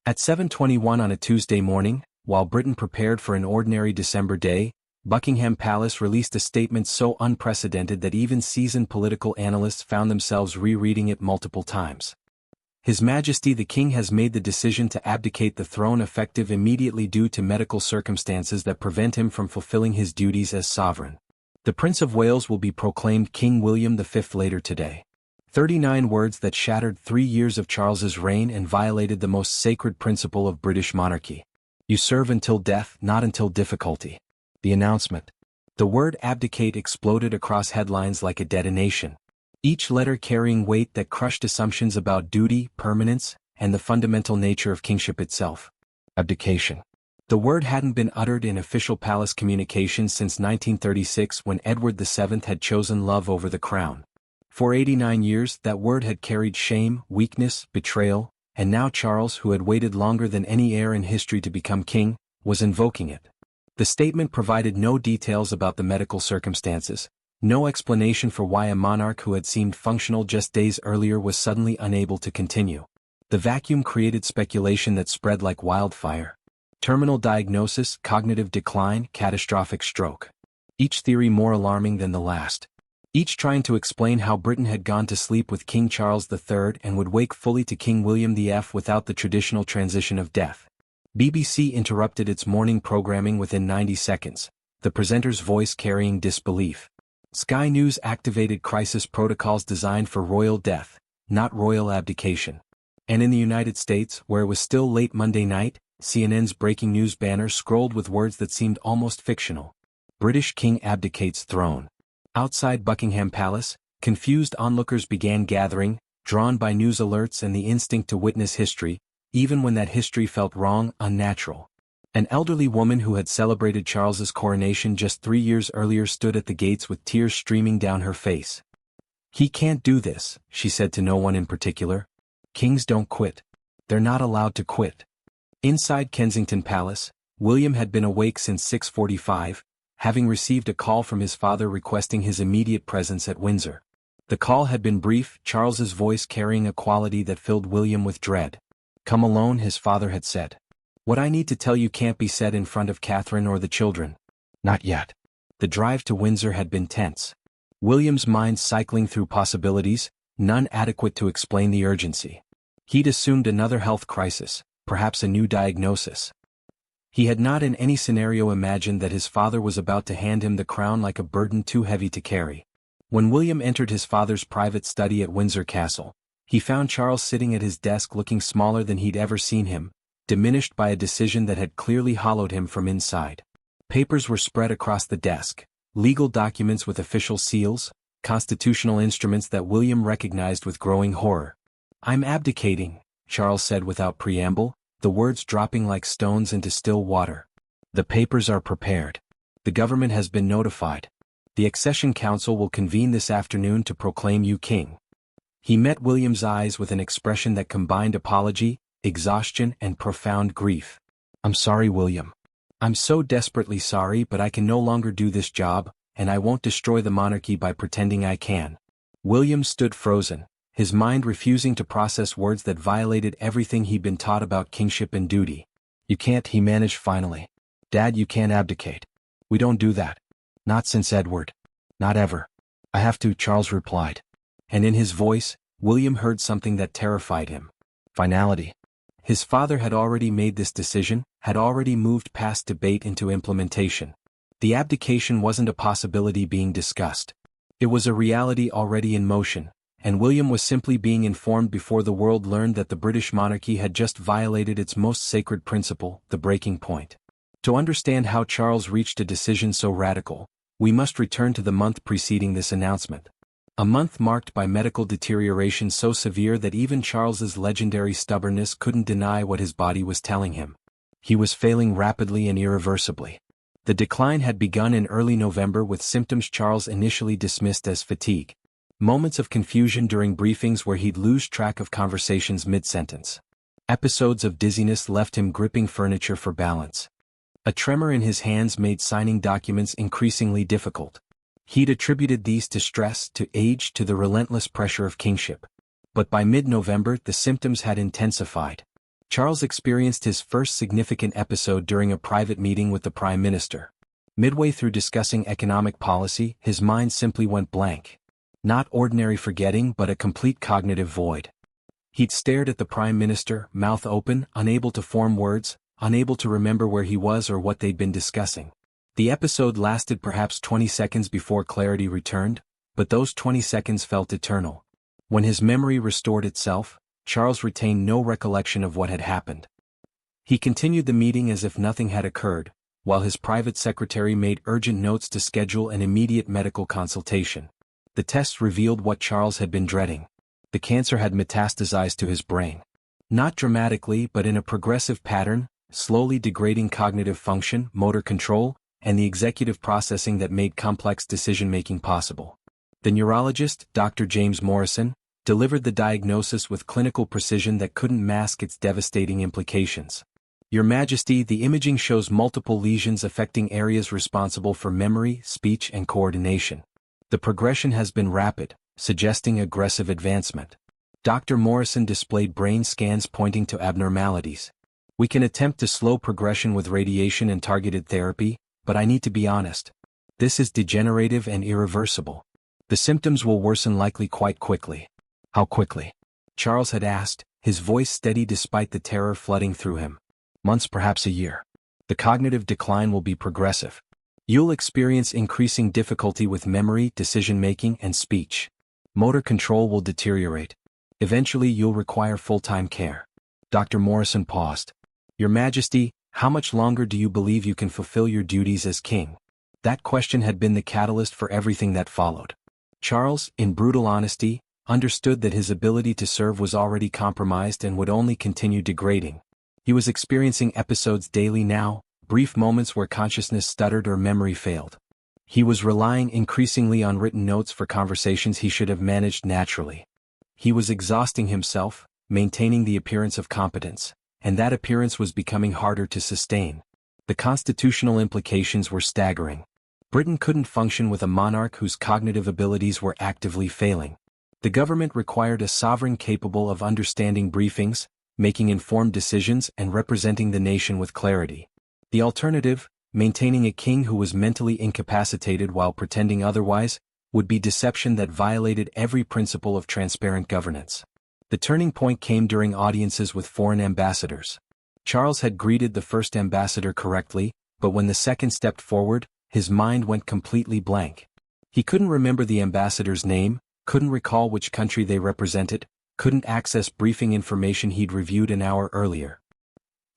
At 7:21 on a Tuesday morning, while Britain prepared for an ordinary December day, Buckingham Palace released a statement so unprecedented that even seasoned political analysts found themselves rereading it multiple times. His Majesty the King has made the decision to abdicate the throne effective immediately due to medical circumstances that prevent him from fulfilling his duties as sovereign. The Prince of Wales will be proclaimed King William V later today. 39 words that shattered 3 years of Charles's reign and violated the most sacred principle of British monarchy. You serve until death, not until difficulty. The announcement. The word abdicate exploded across headlines like a detonation, each letter carrying weight that crushed assumptions about duty, permanence, and the fundamental nature of kingship itself. Abdication. The word hadn't been uttered in official palace communications since 1936 when Edward VII had chosen love over the crown. For 89 years, that word had carried shame, weakness, betrayal, and now Charles, who had waited longer than any heir in history to become king, was invoking it. The statement provided no details about the medical circumstances, no explanation for why a monarch who had seemed functional just days earlier was suddenly unable to continue. The vacuum created speculation that spread like wildfire. Terminal diagnosis, cognitive decline, catastrophic stroke. Each theory more alarming than the last. Each trying to explain how Britain had gone to sleep with King Charles III and would wake fully to King William V without the traditional transition of death. BBC interrupted its morning programming within 90 seconds, the presenter's voice carrying disbelief. Sky News activated crisis protocols designed for royal death, not royal abdication. And in the United States, where it was still late Monday night, CNN's breaking news banner scrolled with words that seemed almost fictional. British King abdicates throne. Outside Buckingham Palace, confused onlookers began gathering, drawn by news alerts and the instinct to witness history, even when that history felt wrong, unnatural. An elderly woman who had celebrated Charles's coronation just 3 years earlier stood at the gates with tears streaming down her face. "He can't do this," she said to no one in particular. "Kings don't quit. They're not allowed to quit." Inside Kensington Palace, William had been awake since 6:45, having received a call from his father requesting his immediate presence at Windsor. The call had been brief, Charles's voice carrying a quality that filled William with dread. "Come alone," his father had said. "What I need to tell you can't be said in front of Catherine or the children." Not yet. The drive to Windsor had been tense. William's mind cycling through possibilities, none adequate to explain the urgency. He'd assumed another health crisis, perhaps a new diagnosis. He had not in any scenario imagined that his father was about to hand him the crown like a burden too heavy to carry. When William entered his father's private study at Windsor Castle, he found Charles sitting at his desk looking smaller than he'd ever seen him, diminished by a decision that had clearly hollowed him from inside. Papers were spread across the desk, legal documents with official seals, constitutional instruments that William recognized with growing horror. "I'm abdicating," Charles said without preamble, the words dropping like stones into still water. "The papers are prepared. The government has been notified. The Accession Council will convene this afternoon to proclaim you king." He met William's eyes with an expression that combined apology, exhaustion, and profound grief. "I'm sorry, William. I'm so desperately sorry, but I can no longer do this job, and I won't destroy the monarchy by pretending I can." William stood frozen, his mind refusing to process words that violated everything he'd been taught about kingship and duty. "You can't," he managed finally. "Dad, you can't abdicate. We don't do that. Not since Edward. Not ever." "I have to," Charles replied. And in his voice, William heard something that terrified him. Finality. His father had already made this decision, had already moved past debate into implementation. The abdication wasn't a possibility being discussed. It was a reality already in motion, and William was simply being informed before the world learned that the British monarchy had just violated its most sacred principle, the breaking point. To understand how Charles reached a decision so radical, we must return to the month preceding this announcement. A month marked by medical deterioration so severe that even Charles's legendary stubbornness couldn't deny what his body was telling him. He was failing rapidly and irreversibly. The decline had begun in early November with symptoms Charles initially dismissed as fatigue. Moments of confusion during briefings where he'd lose track of conversations mid-sentence. Episodes of dizziness left him gripping furniture for balance. A tremor in his hands made signing documents increasingly difficult. He'd attributed these to stress, to age, to the relentless pressure of kingship. But by mid-November the symptoms had intensified. Charles experienced his first significant episode during a private meeting with the Prime Minister. Midway through discussing economic policy, his mind simply went blank. Not ordinary forgetting, but a complete cognitive void. He'd stared at the Prime Minister, mouth open, unable to form words, unable to remember where he was or what they'd been discussing. The episode lasted perhaps 20 seconds before clarity returned, but those 20 seconds felt eternal. When his memory restored itself, Charles retained no recollection of what had happened. He continued the meeting as if nothing had occurred, while his private secretary made urgent notes to schedule an immediate medical consultation. The tests revealed what Charles had been dreading. The cancer had metastasized to his brain. Not dramatically, but in a progressive pattern, slowly degrading cognitive function, motor control, and the executive processing that made complex decision-making possible. The neurologist, Dr. James Morrison, delivered the diagnosis with clinical precision that couldn't mask its devastating implications. Your Majesty, the imaging shows multiple lesions affecting areas responsible for memory, speech, and coordination. The progression has been rapid, suggesting aggressive advancement. Dr. Morrison displayed brain scans pointing to abnormalities. We can attempt to slow progression with radiation and targeted therapy, but I need to be honest. This is degenerative and irreversible. The symptoms will worsen likely quite quickly. How quickly? Charles had asked, his voice steady despite the terror flooding through him. Months, perhaps a year. The cognitive decline will be progressive. You'll experience increasing difficulty with memory, decision-making, and speech. Motor control will deteriorate. Eventually you'll require full-time care. Dr. Morrison paused. Your Majesty, how much longer do you believe you can fulfill your duties as king? That question had been the catalyst for everything that followed. Charles, in brutal honesty, understood that his ability to serve was already compromised and would only continue degrading. He was experiencing episodes daily now, brief moments where consciousness stuttered or memory failed. He was relying increasingly on written notes for conversations he should have managed naturally. He was exhausting himself, maintaining the appearance of competence, and that appearance was becoming harder to sustain. The constitutional implications were staggering. Britain couldn't function with a monarch whose cognitive abilities were actively failing. The government required a sovereign capable of understanding briefings, making informed decisions, and representing the nation with clarity. The alternative, maintaining a king who was mentally incapacitated while pretending otherwise, would be deception that violated every principle of transparent governance. The turning point came during audiences with foreign ambassadors. Charles had greeted the first ambassador correctly, but when the second stepped forward, his mind went completely blank. He couldn't remember the ambassador's name, couldn't recall which country they represented, couldn't access briefing information he'd reviewed an hour earlier.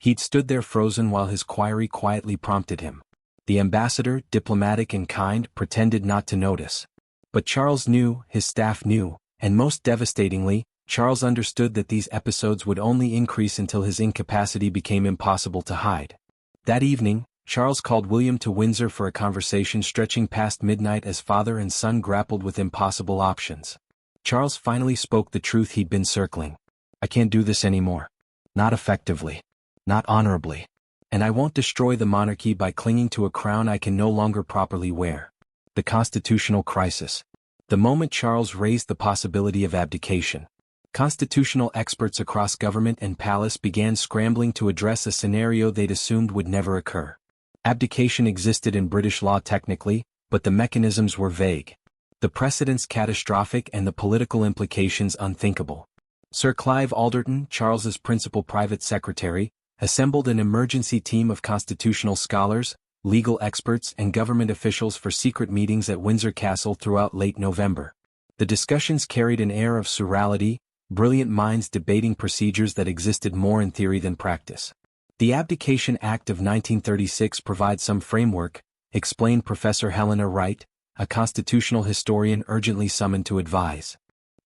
He'd stood there frozen while his query quietly prompted him. The ambassador, diplomatic and kind, pretended not to notice. But Charles knew, his staff knew, and most devastatingly, Charles understood that these episodes would only increase until his incapacity became impossible to hide. That evening, Charles called William to Windsor for a conversation stretching past midnight as father and son grappled with impossible options. Charles finally spoke the truth he'd been circling. I can't do this anymore. Not effectively. Not honorably. And I won't destroy the monarchy by clinging to a crown I can no longer properly wear. The constitutional crisis. The moment Charles raised the possibility of abdication, constitutional experts across government and palace began scrambling to address a scenario they'd assumed would never occur. Abdication existed in British law technically, but the mechanisms were vague. The precedents catastrophic and the political implications unthinkable. Sir Clive Alderton, Charles's principal private secretary, assembled an emergency team of constitutional scholars, legal experts and government officials for secret meetings at Windsor Castle throughout late November. The discussions carried an air of surreality, brilliant minds debating procedures that existed more in theory than practice. The Abdication Act of 1936 provides some framework, explained Professor Helena Wright, a constitutional historian urgently summoned to advise.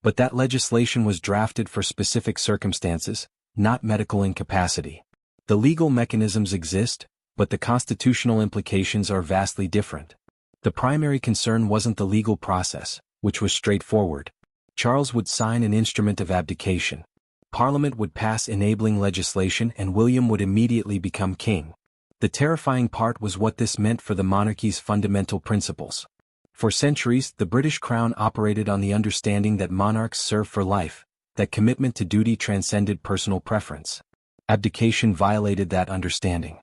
But that legislation was drafted for specific circumstances, not medical incapacity. The legal mechanisms exist, but the constitutional implications are vastly different. The primary concern wasn't the legal process, which was straightforward. Charles would sign an instrument of abdication. Parliament would pass enabling legislation and William would immediately become king. The terrifying part was what this meant for the monarchy's fundamental principles. For centuries, the British Crown operated on the understanding that monarchs serve for life, that commitment to duty transcended personal preference. Abdication violated that understanding.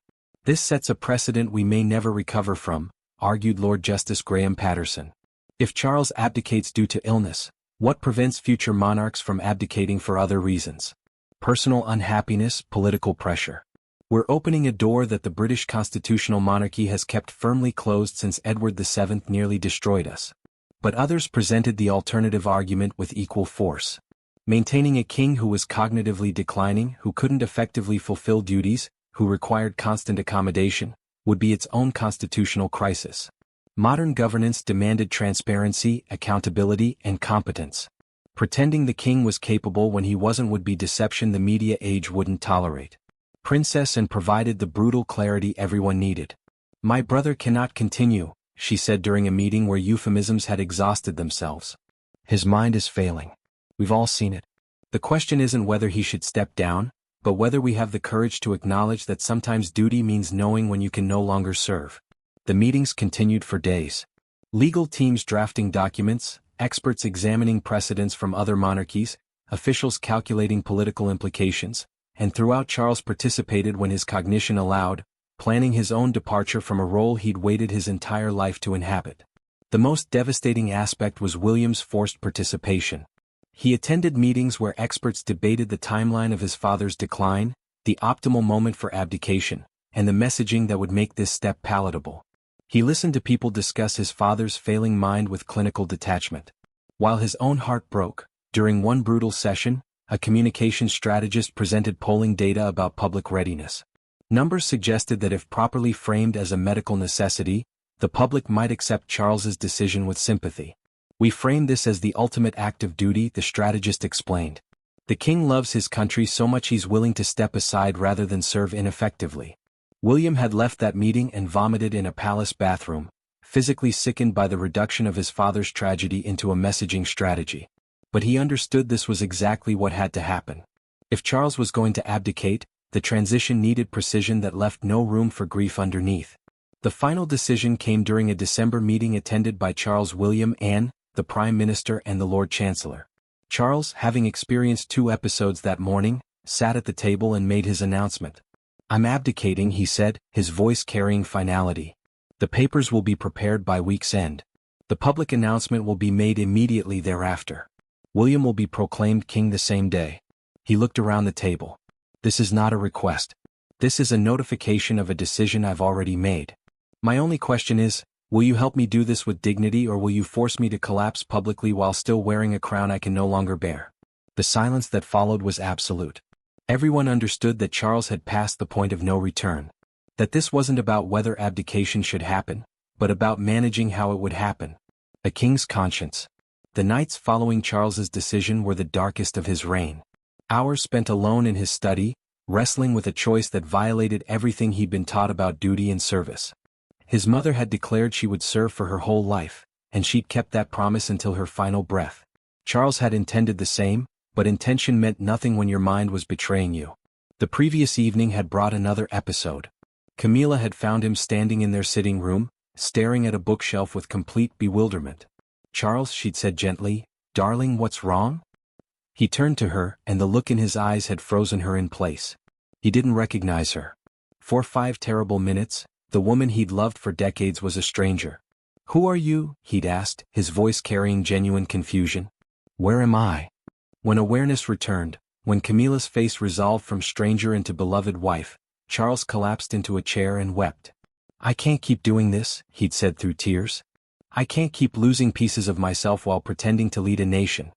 This sets a precedent we may never recover from, argued Lord Justice Graham Patterson. If Charles abdicates due to illness, what prevents future monarchs from abdicating for other reasons? Personal unhappiness, political pressure. We're opening a door that the British constitutional monarchy has kept firmly closed since Edward VII nearly destroyed us. But others presented the alternative argument with equal force. Maintaining a king who was cognitively declining, who couldn't effectively fulfill duties, who required constant accommodation, would be its own constitutional crisis. Modern governance demanded transparency, accountability, and competence. Pretending the king was capable when he wasn't would be deception the media age wouldn't tolerate. Princess and provided the brutal clarity everyone needed. My brother cannot continue, she said during a meeting where euphemisms had exhausted themselves. His mind is failing. We've all seen it. The question isn't whether he should step down, but whether we have the courage to acknowledge that sometimes duty means knowing when you can no longer serve. The meetings continued for days. Legal teams drafting documents, experts examining precedents from other monarchies, officials calculating political implications, and throughout Charles participated when his cognition allowed, planning his own departure from a role he'd waited his entire life to inhabit. The most devastating aspect was William's forced participation. He attended meetings where experts debated the timeline of his father's decline, the optimal moment for abdication, and the messaging that would make this step palatable. He listened to people discuss his father's failing mind with clinical detachment. While his own heart broke, during one brutal session, a communications strategist presented polling data about public readiness. Numbers suggested that if properly framed as a medical necessity, the public might accept Charles's decision with sympathy. We frame this as the ultimate act of duty, the strategist explained. The king loves his country so much he's willing to step aside rather than serve ineffectively. William had left that meeting and vomited in a palace bathroom, physically sickened by the reduction of his father's tragedy into a messaging strategy. But he understood this was exactly what had to happen. If Charles was going to abdicate, the transition needed precision that left no room for grief underneath. The final decision came during a December meeting attended by Charles William, Anne, the Prime Minister and the Lord Chancellor. Charles, having experienced 2 episodes that morning, sat at the table and made his announcement. I'm abdicating, he said, his voice carrying finality. The papers will be prepared by week's end. The public announcement will be made immediately thereafter. William will be proclaimed king the same day. He looked around the table. This is not a request. This is a notification of a decision I've already made. My only question is, will you help me do this with dignity or will you force me to collapse publicly while still wearing a crown I can no longer bear? The silence that followed was absolute. Everyone understood that Charles had passed the point of no return. That this wasn't about whether abdication should happen, but about managing how it would happen. A king's conscience. The nights following Charles's decision were the darkest of his reign. Hours spent alone in his study, wrestling with a choice that violated everything he'd been taught about duty and service. His mother had declared she would serve for her whole life, and she'd kept that promise until her final breath. Charles had intended the same, but intention meant nothing when your mind was betraying you. The previous evening had brought another episode. Camilla had found him standing in their sitting room, staring at a bookshelf with complete bewilderment. Charles, she'd said gently, darling, what's wrong? He turned to her, and the look in his eyes had frozen her in place. He didn't recognize her. For 5 terrible minutes, the woman he'd loved for decades was a stranger. Who are you? He'd asked, his voice carrying genuine confusion. Where am I? When awareness returned, when Camilla's face resolved from stranger into beloved wife, Charles collapsed into a chair and wept. I can't keep doing this, he'd said through tears. I can't keep losing pieces of myself while pretending to lead a nation.